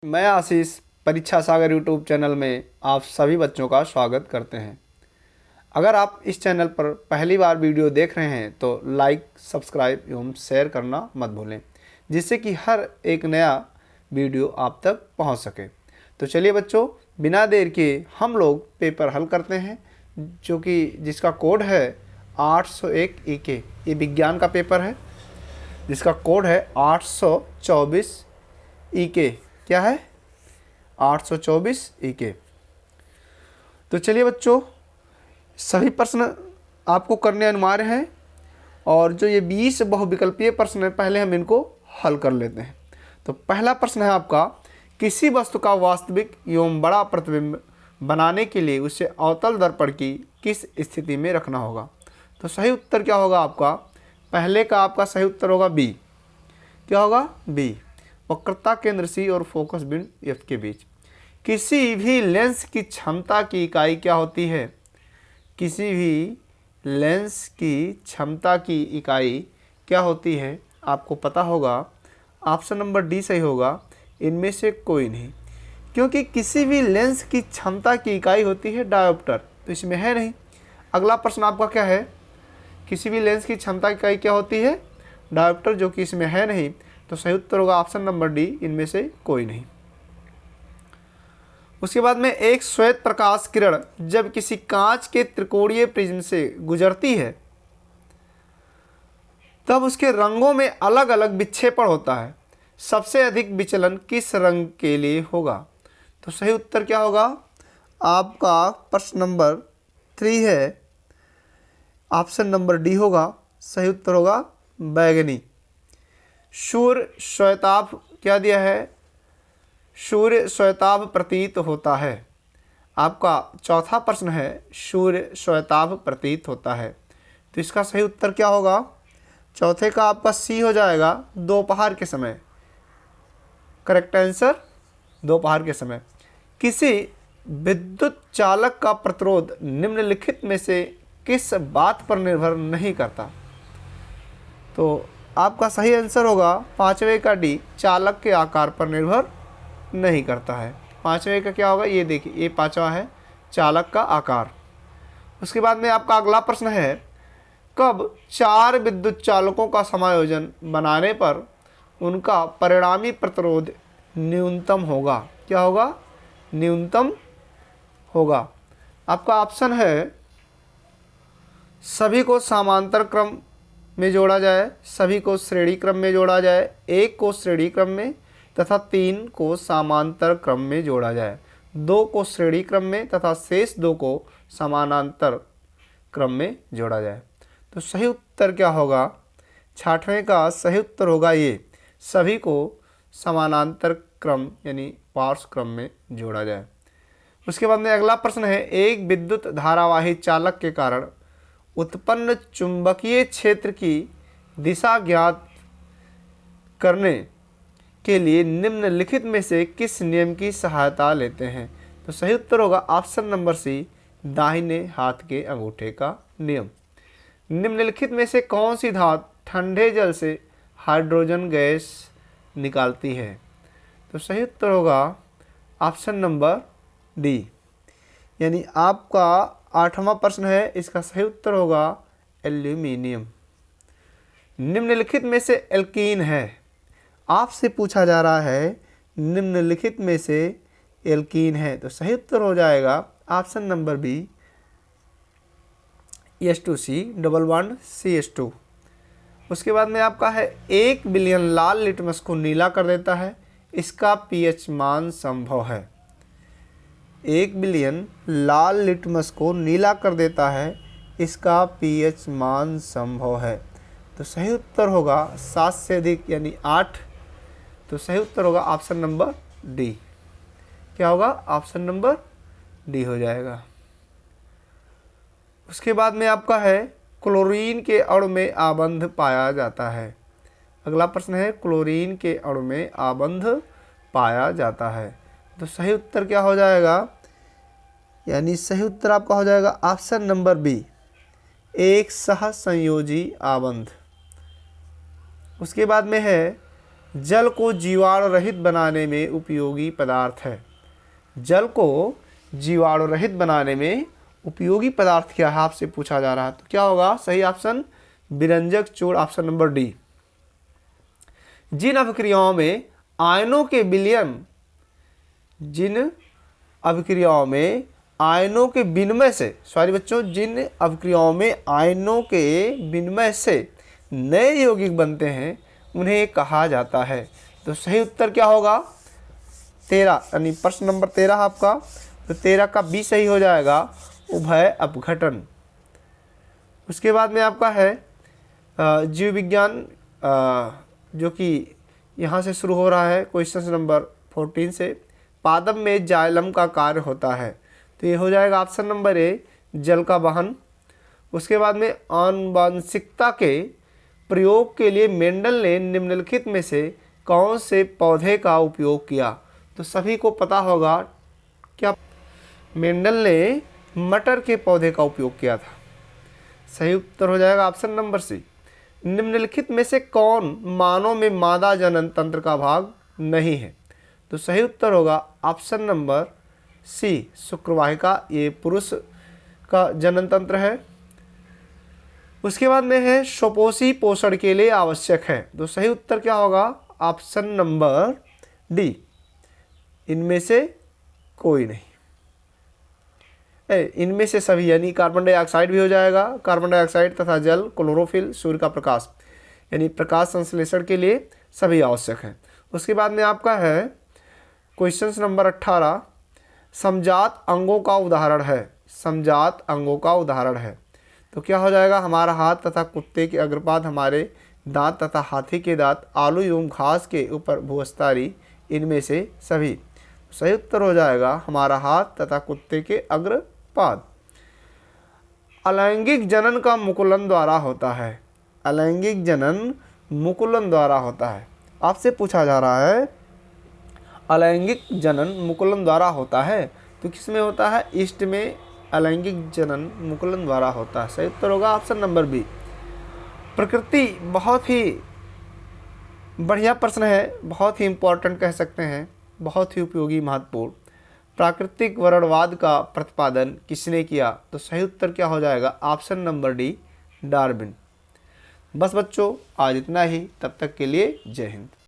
मैं आशीष परीक्षा सागर YouTube channel में आप सभी बच्चों का स्वागत करते हैं। अगर आप इस चैनल पर पहली बार वीडियो देख रहे हैं तो लाइक, सब्सक्राइब एवं शेयर करना मत भूलें, जिससे कि हर एक नया वीडियो आप तक पहुंच सके। तो चलिए बच्चों, बिना देर के हम लोग पेपर हल करते हैं, जो कि जिसका कोड है 801 EK। ये विज्ञान का पेपर है जिसका कोड है 824 EK। क्या है? 824 EK। तो चलिए बच्चों, सभी प्रश्न आपको करने अनिवार्य हैं और जो ये 20 बहुविकल्पीय प्रश्न हैं, पहले हम इनको हल कर लेते हैं। तो पहला प्रश्न है आपका, किसी वस्तु का वास्तविक एवं बड़ा प्रतिबिंब बनाने के लिए उसे अवतल दर्पण की किस स्थिति में रखना होगा? तो सही उत्तर क्या होगा आपका? पहले का आपका सही उत्तर होगा बी। क्या होगा? बी। वक्रता केंद्र सी और फोकस बिंदु एफ के बीच। किसी भी लेंस की क्षमता की इकाई क्या होती है? किसी भी लेंस की क्षमता की इकाई क्या होती है? आपको पता होगा, ऑप्शन नंबर डी सही होगा, इनमें से कोई नहीं, क्योंकि किसी भी लेंस की क्षमता की इकाई होती है डायोप्टर, तो इसमें है नहीं। अगला प्रश्न आपका क्या है? किसी भी लेंस की क्षमता की इकाई क्या होती है? डायोप्टर, जो कि इसमें है नहीं, तो सही उत्तर होगा ऑप्शन नंबर डी, इनमें से कोई नहीं। उसके बाद में एक श्वेत प्रकाश किरण जब किसी कांच के त्रिकोणीय प्रिज्म से गुजरती है तब उसके रंगों में अलग अलग विक्षेपण होता है। सबसे अधिक विचलन किस रंग के लिए होगा? तो सही उत्तर क्या होगा? आपका प्रश्न नंबर 3 है, ऑप्शन नंबर डी होगा। सही उत्तर होगा बैगनी। सूर्य श्वेताभ क्या दिया है? सूर्य श्वेताभ प्रतीत होता है। आपका चौथा प्रश्न है, सूर्य श्वेताभ प्रतीत होता है, तो इसका सही उत्तर क्या होगा? चौथे का आपका सी हो जाएगा, दोपहर के समय। करेक्ट आंसर दोपहर के समय। किसी विद्युत चालक का प्रतिरोध निम्नलिखित में से किस बात पर निर्भर नहीं करता? तो आपका सही आंसर होगा पांचवें का डी, चालक के आकार पर निर्भर नहीं करता है। पांचवें का क्या होगा? ये देखिए, ये पांचवा है, चालक का आकार। उसके बाद में आपका अगला प्रश्न है, कब 4 विद्युत चालकों का समायोजन बनाने पर उनका परिणामी प्रतिरोध न्यूनतम होगा? क्या होगा? न्यूनतम होगा। आपका ऑप्शन है, सभी को समांतर क्रम में जोड़ा जाए, सभी को श्रेणी क्रम में जोड़ा जाए, एक को श्रेणी क्रम में तथा 3 को समांतर क्रम में जोड़ा जाए, 2 को श्रेणी क्रम में तथा शेष 2 को समानांतर क्रम में जोड़ा जाए। तो सही उत्तर क्या होगा? 6वें का सही उत्तर होगा ये, सभी को समानांतर क्रम यानी पार्श्व क्रम में जोड़ा जाए। उसके बाद में अगला प्रश्न है, एक विद्युत धारावाही चालक के कारण उत्पन्न चुंबकीय क्षेत्र की दिशा ज्ञात करने के लिए निम्नलिखित में से किस नियम की सहायता लेते हैं? तो सही उत्तर होगा ऑप्शन नंबर सी, दाहिने हाथ के अंगूठे का नियम। निम्नलिखित में से कौन सी धातु ठंडे जल से हाइड्रोजन गैस निकालती है? तो सही उत्तर होगा ऑप्शन नंबर डी, यानी आपका 8वां प्रश्न है, इसका सही उत्तर होगा एल्यूमिनियम। निम्नलिखित में से एल्कीन है, आपसे पूछा जा रहा है निम्नलिखित में से एल्कीन है, तो सही उत्तर हो जाएगा option number b, H2C double bond CH2। उसके बाद में आपका है, 1 बिलियन लाल लिटमस को नीला कर देता है, इसका pH मान संभव है। 1 बिलियन लाल लिटमस को नीला कर देता है, इसका pH मान संभव है, तो सही उत्तर होगा 7 से अधिक यानी 8। तो सही उत्तर होगा ऑप्शन नंबर डी। क्या होगा? ऑप्शन नंबर डी हो जाएगा। उसके बाद में आपका है, क्लोरीन के अणु में आबंध पाया जाता है। अगला प्रश्न है, क्लोरीन के अणु में आबंध पाया जाता है, तो सही उत्तर क्या हो जाएगा? यानी सही उत्तर आपका हो जाएगा ऑप्शन नंबर बी, एक सहसंयोजी आबंध। उसके बाद में है, जल को जीवाणु रहित बनाने में उपयोगी पदार्थ है। जल को जीवाणु रहित बनाने में उपयोगी पदार्थ क्या है आपसे पूछा जा रहा है, तो क्या होगा सही ऑप्शन विरंजक चूर्ण, ऑप्शन नंबर डी। जिन अभिक्रियाओं में आयनों के विलयन, जिन अभिक्रियाओं में आयनों के विनिमय से, सॉरी बच्चों, जिन अभिक्रियाओं में आयनों के विनिमय से नए यौगिक बनते हैं उन्हें कहा जाता है। तो सही उत्तर क्या होगा 13, यानी प्रश्न नंबर 13 आपका, तो 13 का बी सही हो जाएगा, उभय अपघटन। उसके बाद में आपका है जीव विज्ञान, जो कि यहाँ से शुरू हो रहा है क्वेश्चन नंबर 14 से। पादप में जाइलम का कार्य होता है, तो ये हो जाएगा ऑप्शन नंबर ए, जल का वहन। उसके बाद में आनुवंशिकता के प्रयोग के लिए मेंडल ने निम्नलिखित में से कौन से पौधे का उपयोग किया, तो सभी को पता होगा क्या मेंडल ने मटर के पौधे का उपयोग किया था। सही उत्तर हो जाएगा ऑप्शन नंबर सी। निम्नलिखित में से कौन मानव में मादा जनन तंत्र का भाग नहीं है, तो सही उत्तर होगा ऑप्शन नंबर सी, शुक्रवाहिका, ये पुरुष का जनन तंत्र है। उसके बाद में है स्वपोषी पोषण के लिए आवश्यक है, तो सही उत्तर क्या होगा ऑप्शन नंबर डी, इनमें से कोई नहीं, इनमें से सभी, यानी कार्बन डाइऑक्साइड भी हो जाएगा, कार्बन डाइऑक्साइड तथा जल, क्लोरोफिल, सूर्य का प्रकाश, यानी प्रकाश संश्लेषण के लिए सभी आवश्यक है। उसके बाद में आपका है क्वेश्चन नंबर 18, समजात अंगों का उदाहरण है, समजात अंगों का उदाहरण है, तो क्या हो जाएगा हमारा हाथ तथा कुत्ते के अग्रपाद, हमारे दांत तथा हाथी के दांत, आलू एवं घास के ऊपर भूअस्तारी, इनमें से सभी। सही उत्तर हो जाएगा हमारा हाथ तथा कुत्ते के अग्रपाद। अलैंगिक जनन का मुकुलन द्वारा होता है, अलैंगिक जनन मुकुलन द्वारा होता है। आपसे पूछा जा रहा है अलैंगिक जनन मुकुलन द्वारा होता है, तो किसमें होता है, ईस्ट में अलैंगिक जनन मुकुलन द्वारा होता है। सही उत्तर होगा ऑप्शन नंबर बी। प्रकृति बहुत ही बढ़िया प्रश्न है, बहुत ही इम्पोर्टेंट कह सकते हैं, बहुत ही उपयोगी, महत्वपूर्ण। प्राकृतिक वर्णवाद का प्रतिपादन किसने किया, तो सही उत्तर क्या हो जाएगा ऑप्शन नंबर डी, डार्विन। बस बच्चों आज इतना ही, तब तक के लिए जय हिंद।